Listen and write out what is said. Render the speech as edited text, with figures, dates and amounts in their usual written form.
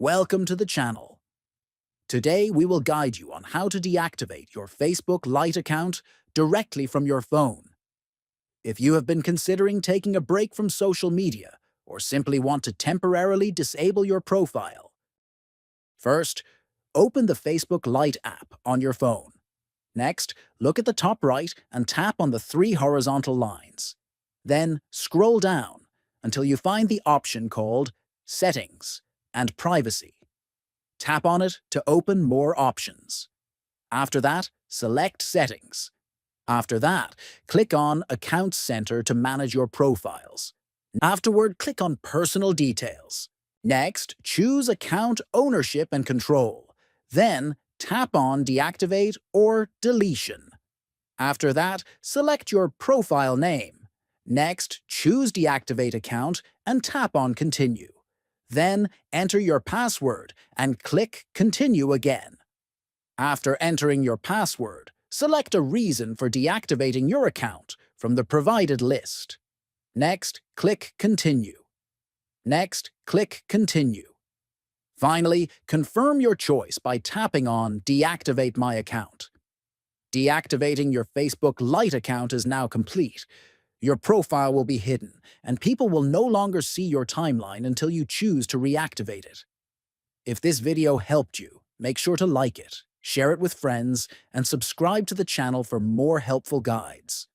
Welcome to the channel. Today we will guide you on how to deactivate your Facebook Lite account directly from your phone. If you have been considering taking a break from social media or simply want to temporarily disable your profile, first, open the Facebook Lite app on your phone. Next, look at the top right and tap on the three horizontal lines. Then scroll down until you find the option called Settings and Privacy. Tap on it to open more options. After that, select Settings. After that, click on Account Center to manage your profiles. Afterward, click on Personal Details. Next, choose Account Ownership and Control. Then, tap on Deactivate or Deletion. After that, select your profile name. Next, choose Deactivate Account and tap on Continue. Then, enter your password and click Continue again. After entering your password, select a reason for deactivating your account from the provided list. Next, click Continue. Next, click Continue. Finally, confirm your choice by tapping on Deactivate My Account. Deactivating your Facebook Lite account is now complete. Your profile will be hidden, and people will no longer see your timeline until you choose to reactivate it. If this video helped you, make sure to like it, share it with friends, and subscribe to the channel for more helpful guides.